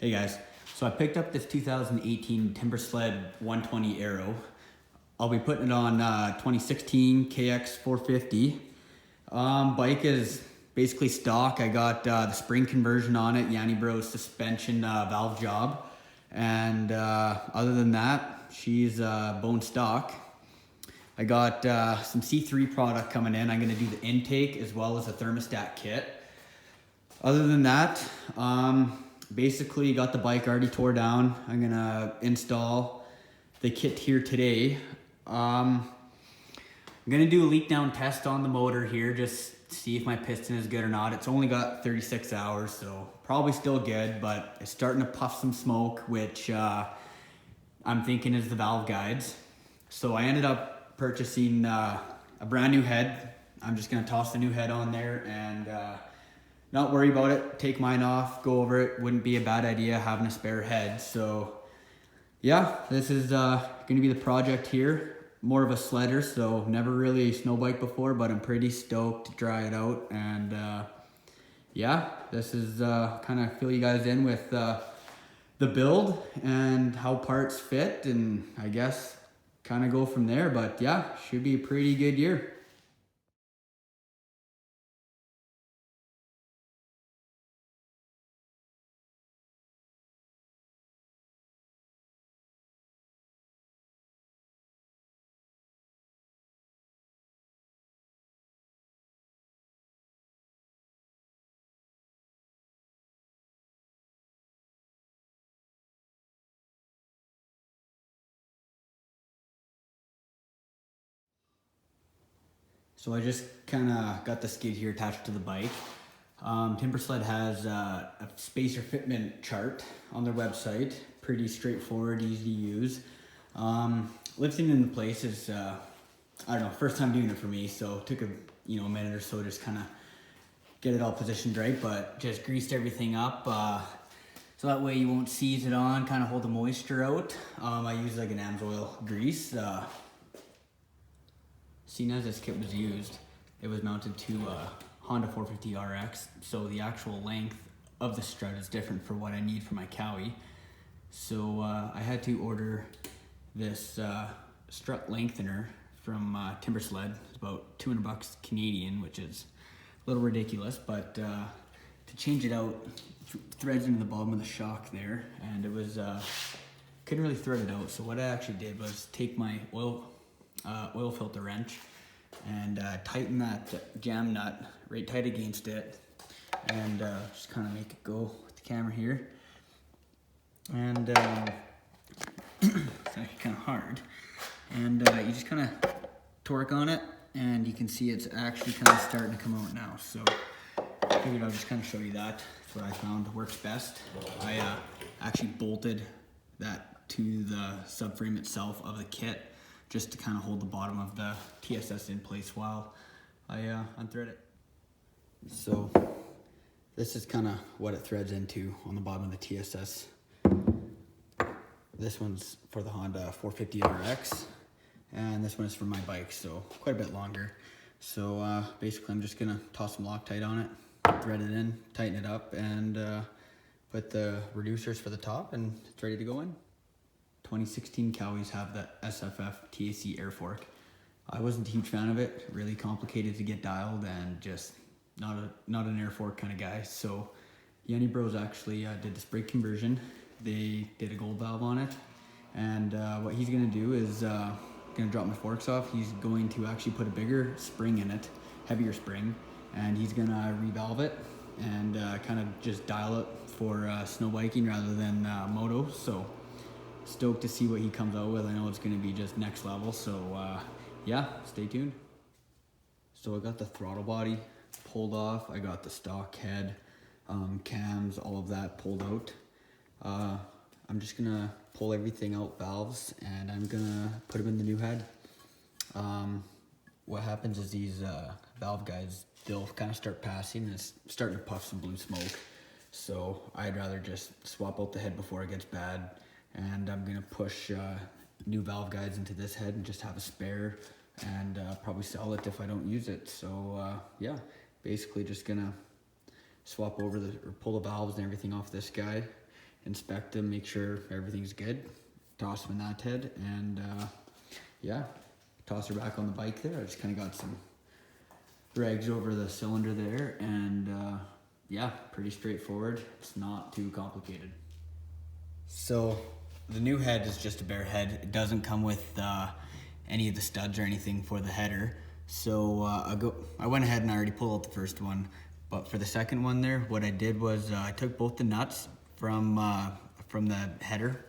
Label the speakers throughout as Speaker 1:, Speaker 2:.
Speaker 1: Hey guys, so I picked up this 2018 Timbersled 120 Aro. I'll be putting it on 2016 KX 450. Bike is basically stock. I got the spring conversion on it, Yanni Bros suspension valve job. And other than that, she's bone stock. I got some C3 product coming in. I'm gonna do the intake as well as a thermostat kit. Other than that, basically got the bike already tore down. I'm gonna install the kit here today. I'm gonna do a leak down test on the motor here, just see if my piston is good or not. It's only got 36 hours, so probably still good, but it's starting to puff some smoke, which I'm thinking is the valve guides. So I ended up purchasing a brand new head. I'm just gonna toss the new head on there and not worry about it, take mine off, go over it. Wouldn't be a bad idea having a spare head. So yeah, this is gonna be the project here. More of a sledder, so never really snowbike before, but I'm pretty stoked to try it out. And yeah, this is kind of fill you guys in with the build and how parts fit, and I guess kind of go from there. But yeah, should be a pretty good year. So I just kind of got the skid here attached to the bike. Timbersled has a spacer fitment chart on their website. Pretty straightforward, easy to use. Lifting into place is, I don't know, first time doing it for me, so it took a minute or so just kind of get it all positioned right, but just greased everything up so that way you won't seize it on, kind of hold the moisture out. I use like an AMSOIL grease. Seeing as this kit was used, it was mounted to a Honda 450 RX, so the actual length of the strut is different for what I need for my Cowie. So I had to order this strut lengthener from Timbersled. It's about $200 Canadian, which is a little ridiculous, but to change it out, threads into the bottom of the shock there, and it was couldn't really thread it out. So what I actually did was take my oil filter wrench and tighten that jam nut right tight against it, and just kind of make it go with the camera here. And it's actually kind of hard, and you just kind of torque on it, and you can see it's actually kind of starting to come out now. So I figured I'll just kind of show you that. That's what I found works best. I actually bolted that to the subframe itself of the kit, just to kind of hold the bottom of the TSS in place while I unthread it. So this is kind of what it threads into on the bottom of the TSS. This one's for the Honda 450 RX, and this one is for my bike, so quite a bit longer. So basically I'm just gonna toss some Loctite on it, thread it in, tighten it up, and put the reducers for the top, and it's ready to go in. 2016 Cowies have the SFF TAC air fork. I wasn't a huge fan of it, really complicated to get dialed, and just not an air fork kind of guy. So Yanni Bros actually did the spring conversion. They did a gold valve on it, and what he's gonna do is gonna drop my forks off. He's going to actually put a bigger spring in it, heavier spring, and he's gonna revalve it and kind of just dial it for snow biking rather than moto. So stoked to see what he comes out with. I know it's going to be just next level, so yeah, stay tuned. So I got the throttle body pulled off, I got the stock head, cams, all of that pulled out. I'm just gonna pull everything out, valves, and I'm gonna put them in the new head. What happens is these valve guides, they'll kind of start passing and it's starting to puff some blue smoke, so I'd rather just swap out the head before it gets bad. And I'm gonna push new valve guides into this head and just have a spare, and probably sell it if I don't use it. So yeah, basically just gonna swap over or pull the valves and everything off this guy, inspect them, make sure everything's good, toss them in that head, and yeah, toss her back on the bike there. I just kind of got some rags over the cylinder there, and yeah, pretty straightforward. It's not too complicated. So the new head is just a bare head. It doesn't come with any of the studs or anything for the header. So I went ahead and I already pulled out the first one. But for the second one there, what I did was I took both the nuts from the header,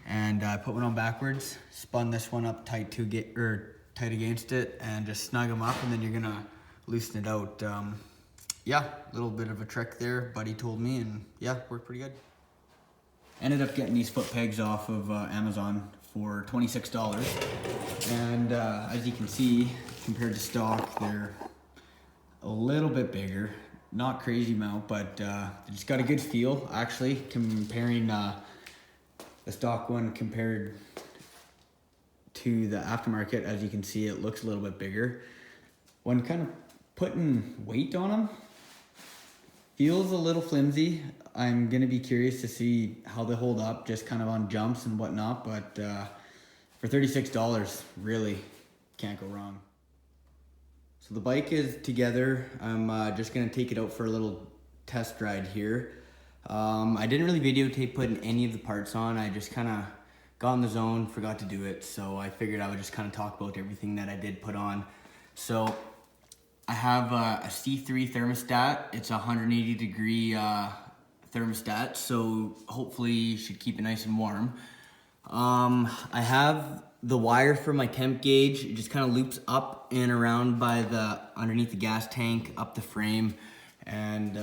Speaker 1: and I put one on backwards, spun this one up tight tight against it, and just snug them up, and then you're gonna loosen it out. Yeah, a little bit of a trick there, buddy told me, and yeah, worked pretty good. Ended up getting these foot pegs off of Amazon for $26, and as you can see, compared to stock, they're a little bit bigger. Not crazy amount, but they just got a good feel. Actually, comparing the stock one compared to the aftermarket, as you can see, it looks a little bit bigger. When kind of putting weight on them, feels a little flimsy. I'm gonna be curious to see how they hold up, just kind of on jumps and whatnot, but for $36, really can't go wrong. So the bike is together. I'm just gonna take it out for a little test ride here. I didn't really videotape putting any of the parts on. I just kind of got in the zone, forgot to do it, so I figured I would just kind of talk about everything that I did put on. So I have a C3 thermostat. It's a 180 degree thermostat, so hopefully should keep it nice and warm. I have the wire for my temp gauge. It just kind of loops up and around by underneath the gas tank, up the frame, and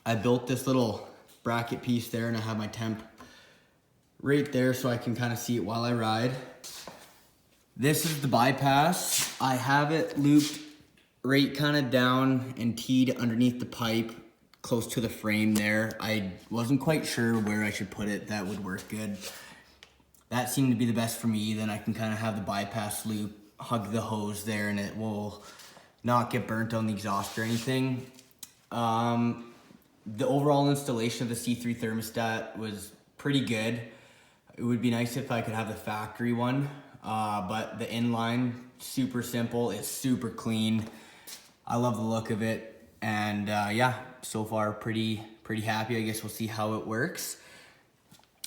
Speaker 1: I built this little bracket piece there, and I have my temp right there so I can kind of see it while I ride. This is the bypass. I have it looped right kind of down and teed underneath the pipe close to the frame there. I wasn't quite sure where I should put it that would work good. That seemed to be the best for me. Then I can kind of have the bypass loop hug the hose there, and it will not get burnt on the exhaust or anything. The overall installation of the C3 thermostat was pretty good. It would be nice if I could have the factory one, but the inline, super simple. It's super clean. I love the look of it, and yeah, so far pretty happy. I guess we'll see how it works.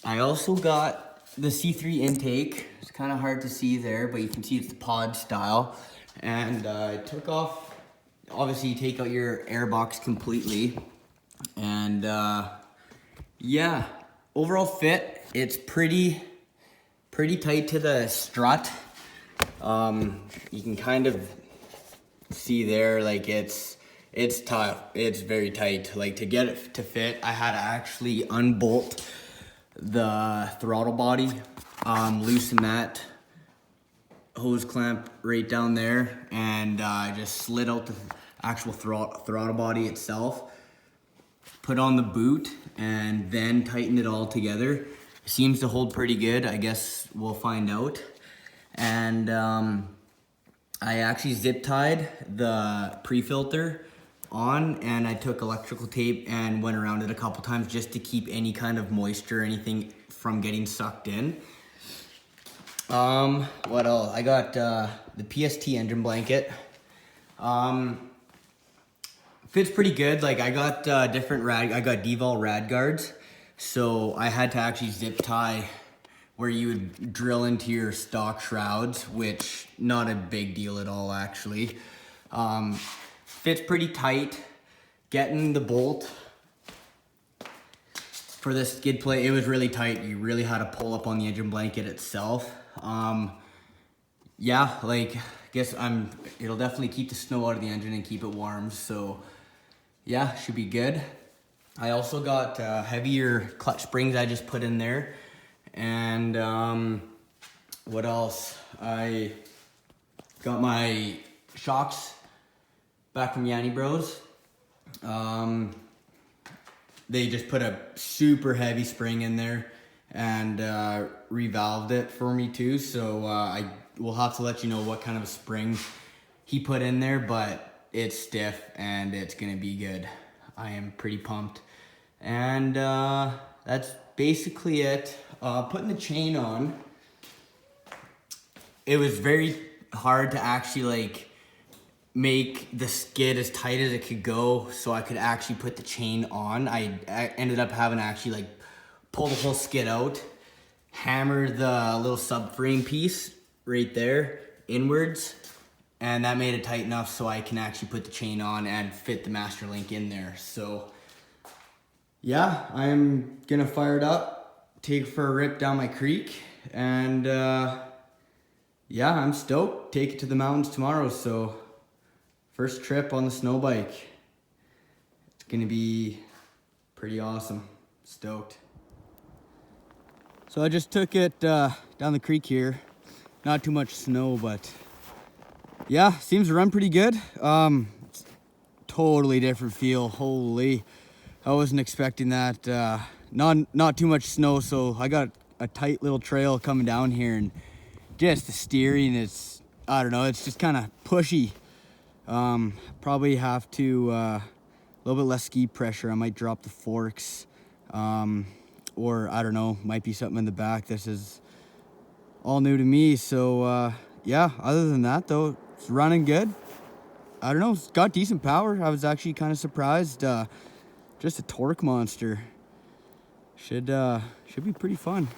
Speaker 1: I also got the C3 intake. It's kind of hard to see there, but you can see it's the pod style. And I took off, obviously you take out your air box completely. And yeah, overall fit, it's pretty tight to the strut. You can kind of see there, like it's tough, it's very tight. Like to get it to fit, I had to actually unbolt the throttle body, loosen that hose clamp right down there, and I just slid out the actual throttle body itself, put on the boot, and then tighten it all together. It seems to hold pretty good. I guess we'll find out. And I actually zip tied the pre-filter on, and I took electrical tape and went around it a couple times just to keep any kind of moisture or anything from getting sucked in. What else? I got the PST engine blanket. Fits pretty good. Like I got different I got Devol rad guards, so I had to actually zip tie where you would drill into your stock shrouds, which not a big deal at all actually. Fits pretty tight. Getting the bolt for the skid plate, it was really tight. You really had to pull up on the engine blanket itself. Yeah, like I guess it'll definitely keep the snow out of the engine and keep it warm. So yeah, should be good. I also got heavier clutch springs I just put in there. And what else? I got my shocks back from Yanni Bros. They just put a super heavy spring in there and revalved it for me too. So I will have to let you know what kind of a spring he put in there, but it's stiff and it's gonna be good. I am pretty pumped. And that's basically it. Putting the chain on, it was very hard to actually like make the skid as tight as it could go so I could actually put the chain on. I ended up having to actually like pull the whole skid out, hammer the little subframe piece right there inwards, and that made it tight enough so I can actually put the chain on and fit the master link in there. So yeah, I'm gonna fire it up, take it for a rip down my creek, and yeah, I'm stoked. Take it to the mountains tomorrow. So first trip on the snow bike. It's gonna be pretty awesome. Stoked. So I just took it down the creek here. Not too much snow, but yeah, seems to run pretty good. Totally different feel. Holy, I wasn't expecting that. Not too much snow, so I got a tight little trail coming down here, and just the steering, it's, I don't know, it's just kind of pushy. Probably have to a little bit less ski pressure. I might drop the forks, or I don't know, might be something in the back. This is all new to me, so yeah, other than that though, it's running good. I don't know, it's got decent power. I was actually kind of surprised. Just a torque monster. Should be pretty fun.